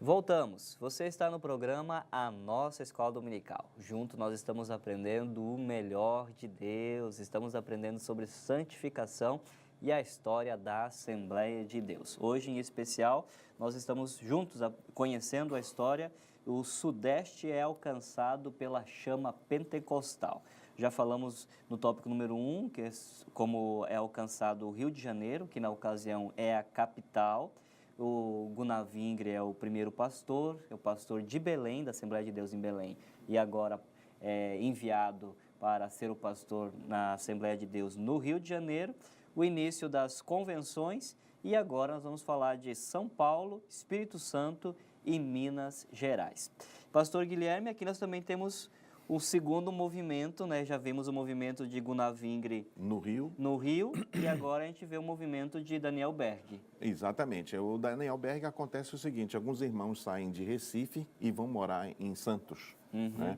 Voltamos. Você está no programa A Nossa Escola Dominical. Junto nós estamos aprendendo o melhor de Deus, estamos aprendendo sobre santificação e a história da Assembleia de Deus. Hoje, em especial, nós estamos juntos conhecendo a história. O Sudeste é alcançado pela chama pentecostal. Já falamos no tópico número 1, que é como é alcançado o Rio de Janeiro, que na ocasião é a capital. O Gunavingre é o primeiro pastor, é o pastor de Belém, da Assembleia de Deus em Belém, e agora é enviado para ser o pastor na Assembleia de Deus no Rio de Janeiro. O início das convenções, e agora nós vamos falar de São Paulo, Espírito Santo e Minas Gerais. Pastor Guilherme, aqui nós também temos o segundo movimento, né? Já vimos o movimento de Gunavingre no Rio, e agora a gente vê o movimento de Daniel Berg. Exatamente. O Daniel Berg acontece o seguinte: alguns irmãos saem de Recife e vão morar em Santos, né?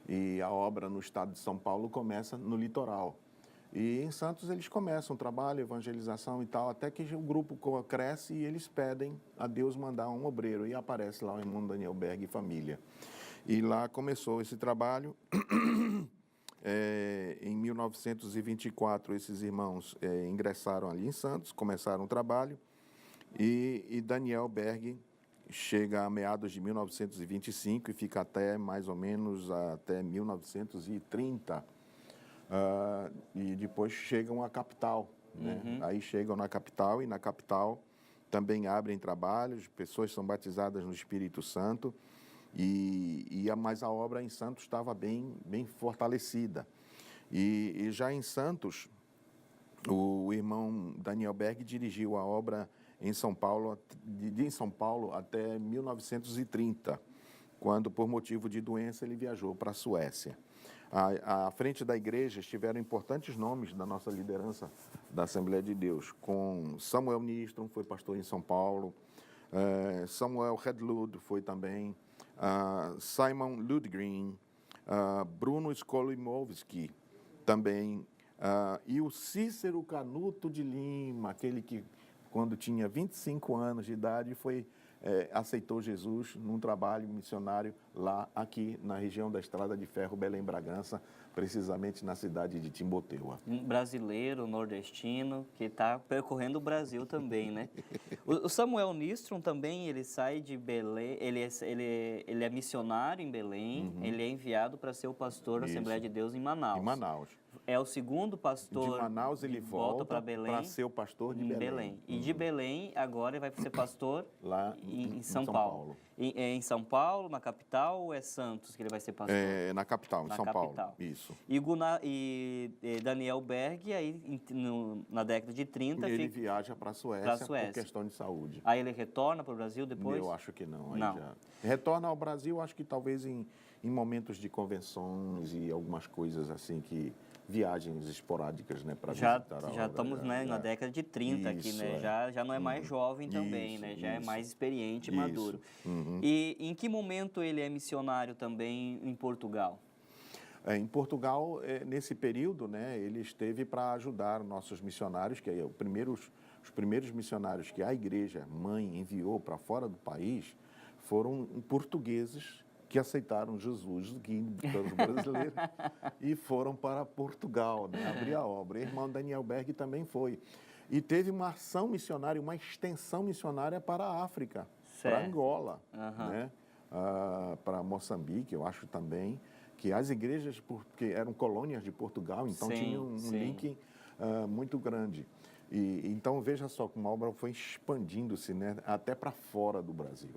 E a obra no estado de São Paulo começa no litoral. E em Santos eles começam trabalho, evangelização e tal, até que o grupo cresce e eles pedem a Deus mandar um obreiro. E aparece lá o irmão Daniel Berg e família. E lá começou esse trabalho. Em 1924, esses irmãos ingressaram ali em Santos, começaram o trabalho. E Daniel Berg chega a meados de 1925 e fica até mais ou menos até 1930. E depois chegam à capital, né? Aí chegam na capital, e na capital também abrem trabalhos, pessoas são batizadas no Espírito Santo, mas a obra em Santos estava bem fortalecida. E já em Santos, o irmão Daniel Berg dirigiu a obra em São Paulo, de São Paulo até 1930, quando, por motivo de doença, ele viajou para a Suécia. À frente da igreja estiveram importantes nomes da nossa liderança da Assembleia de Deus, com Samuel Nistrom, foi pastor em São Paulo, Samuel Hedlund foi também, Simon Ludgren, Bruno Skolimowski também, e o Cícero Canuto de Lima, aquele que, quando tinha 25 anos de idade, aceitou Jesus num trabalho missionário aqui na região da Estrada de Ferro, Belém-Bragança, precisamente na cidade de Timboteua. Um brasileiro, nordestino, que está percorrendo o Brasil também, né? O Samuel Nistrom também, ele sai de Belém, ele é missionário em Belém, ele é enviado para ser o pastor da Assembleia de Deus em Manaus. Em Manaus. É o segundo pastor. De Manaus ele volta para Belém, para ser o pastor de Belém. E de Belém, agora ele vai ser pastor lá em São Paulo. Em São Paulo, na capital, ou é Santos que ele vai ser pastor? Na capital, em São Paulo. Isso. E Daniel Berg, aí na década de 30... Ele viaja para a Suécia por questão de saúde. Aí ele retorna para o Brasil depois? Eu acho que não. Retorna ao Brasil, acho que talvez em momentos de convenções e algumas coisas assim que... viagens esporádicas, né, para visitar a obra. Já estamos na década de 30 aqui, né? Já não é mais jovem também, né? Já é mais experiente e maduro. E em que momento ele é missionário também em Portugal? Em Portugal, nesse período, né, ele esteve para ajudar nossos missionários, que os primeiros missionários que a igreja mãe enviou para fora do país foram portugueses que aceitaram Jesus aqui pelos brasileiros e foram para Portugal, né, abrir a obra. O irmão Daniel Berg também foi. E teve uma ação missionária, uma extensão missionária para a África, para Angola, né, para Moçambique, eu acho também, que as igrejas, porque eram colônias de Portugal, então tinha um link muito grande. Então, veja só como a obra foi expandindo-se, né, até para fora do Brasil.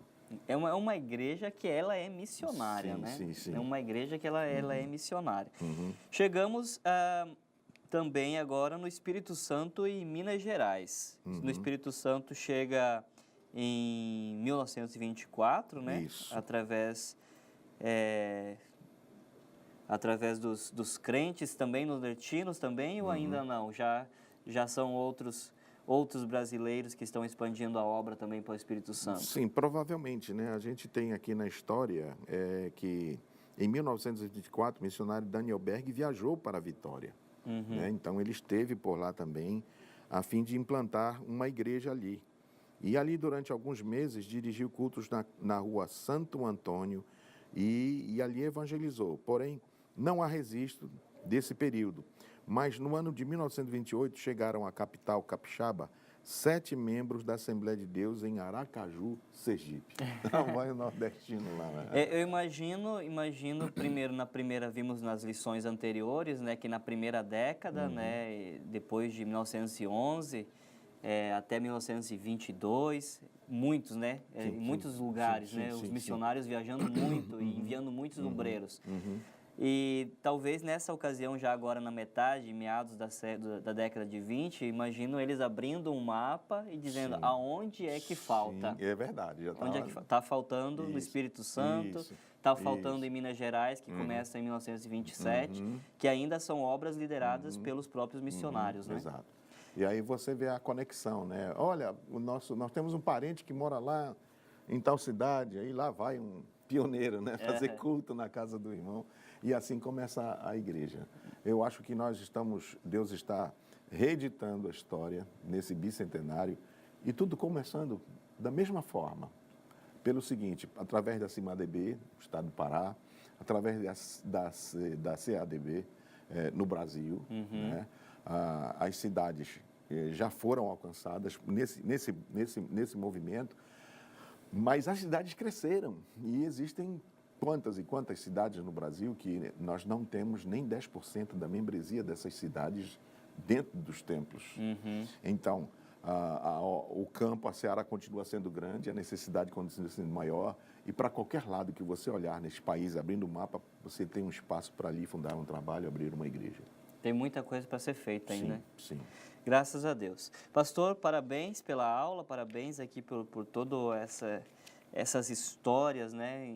É uma igreja que ela é missionária, né? Sim. É uma igreja que ela é missionária. Chegamos também agora no Espírito Santo e Minas Gerais. No Espírito Santo chega em 1924, né? Isso. Através dos crentes também, nordestinos também, ou ainda não? Já são outros brasileiros que estão expandindo a obra também para o Espírito Santo? Sim, provavelmente, né? A gente tem aqui na história que em 1924 o missionário Daniel Berg viajou para Vitória. Né? Então ele esteve por lá também a fim de implantar uma igreja ali. E ali, durante alguns meses, dirigiu cultos na rua Santo Antônio e ali evangelizou. Porém, não há registro desse período. Mas no ano de 1928 chegaram à capital capixaba 7 membros da Assembleia de Deus em Aracaju, Sergipe. Vai o nordestino lá, né? Eu imagino na primeira, vimos nas lições anteriores, né, que na primeira década, né, depois de 1911 até 1922, muitos, né, em muitos lugares, né, os missionários viajando muito e enviando muitos obreiros. E talvez nessa ocasião, já agora na metade, meados da década de 20, imagino eles abrindo um mapa e dizendo aonde é que falta. Sim, é verdade. Onde é que está faltando no Espírito Santo, está faltando em Minas Gerais, que começa em 1927, que ainda são obras lideradas pelos próprios missionários, né? Exato. E aí você vê a conexão, né? Olha, nós temos um parente que mora lá em tal cidade, aí lá vai um pioneiro, né? Fazer culto na casa do irmão. E assim começa a igreja. Eu acho que Deus está reeditando a história nesse bicentenário e tudo começando da mesma forma. Pelo seguinte, através da CIMADB, Estado do Pará, através da CADB no Brasil, né? As cidades já foram alcançadas nesse movimento, mas as cidades cresceram e existem quantas e quantas cidades no Brasil que nós não temos nem 10% da membresia dessas cidades dentro dos templos. Então, o campo, a seara continua sendo grande, a necessidade continua sendo maior, e para qualquer lado que você olhar nesse país, abrindo o mapa, você tem um espaço para ali fundar um trabalho, abrir uma igreja. Tem muita coisa para ser feita ainda, né? Sim. Graças a Deus. Pastor, parabéns pela aula, parabéns aqui por todas essas histórias, né?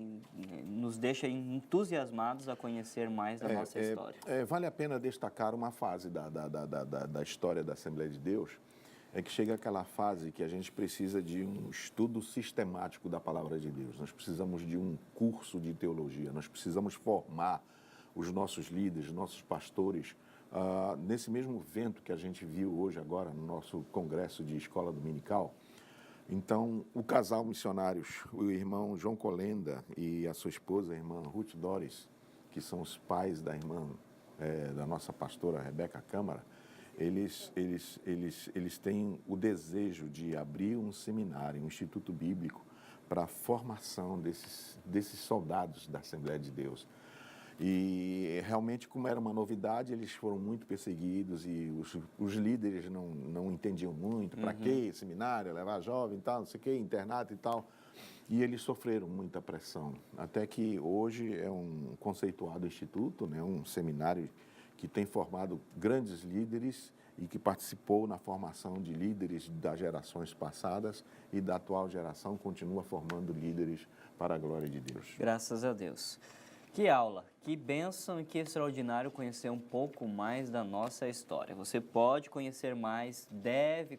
Nos deixa entusiasmados a conhecer mais da nossa história. Vale a pena destacar uma fase da história da Assembleia de Deus, é que chega aquela fase que a gente precisa de um estudo sistemático da Palavra de Deus. Nós precisamos de um curso de teologia, nós precisamos formar os nossos líderes, nossos pastores, nesse mesmo evento que a gente viu hoje agora no nosso congresso de escola dominical. Então, o casal missionários, o irmão João Colenda e a sua esposa, a irmã Ruth Doris, que são os pais da irmã, da nossa pastora Rebeca Câmara, eles têm o desejo de abrir um seminário, um instituto bíblico, para a formação desses soldados da Assembleia de Deus. E realmente, como era uma novidade, eles foram muito perseguidos e os líderes não entendiam muito. Para que seminário, levar jovem e tal, não sei o que, internato e tal. E eles sofreram muita pressão. Até que hoje é um conceituado instituto, né, um seminário que tem formado grandes líderes e que participou na formação de líderes das gerações passadas e da atual geração continua formando líderes para a glória de Deus. Graças a Deus. Que aula, que bênção e que extraordinário conhecer um pouco mais da nossa história. Você pode conhecer mais, deve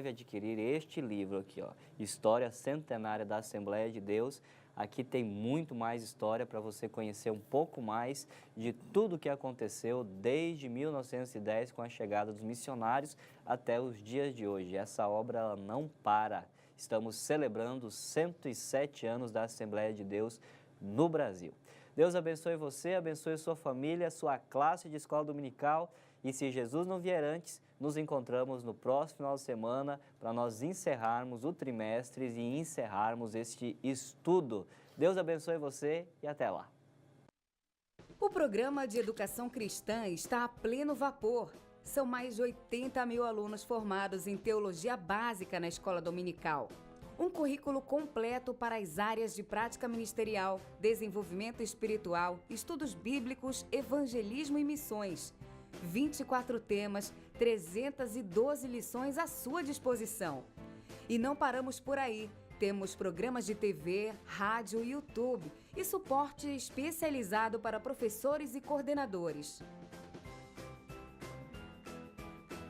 adquirir este livro aqui, ó, História Centenária da Assembleia de Deus. Aqui tem muito mais história para você conhecer um pouco mais de tudo o que aconteceu desde 1910 com a chegada dos missionários até os dias de hoje. Essa obra ela não para. Estamos celebrando os 107 anos da Assembleia de Deus no Brasil. Deus abençoe você, abençoe sua família, sua classe de escola dominical. E se Jesus não vier antes, nos encontramos no próximo final de semana para nós encerrarmos o trimestre e encerrarmos este estudo. Deus abençoe você e até lá. O programa de educação cristã está a pleno vapor. São mais de 80 mil alunos formados em teologia básica na escola dominical. Um currículo completo para as áreas de prática ministerial, desenvolvimento espiritual, estudos bíblicos, evangelismo e missões. 24 temas, 312 lições à sua disposição. E não paramos por aí. Temos programas de TV, rádio e YouTube e suporte especializado para professores e coordenadores.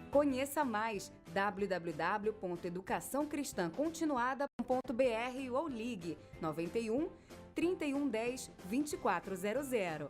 Conheça mais www.educaçãocristãcontinuada.br ou ligue 91 3110 2400.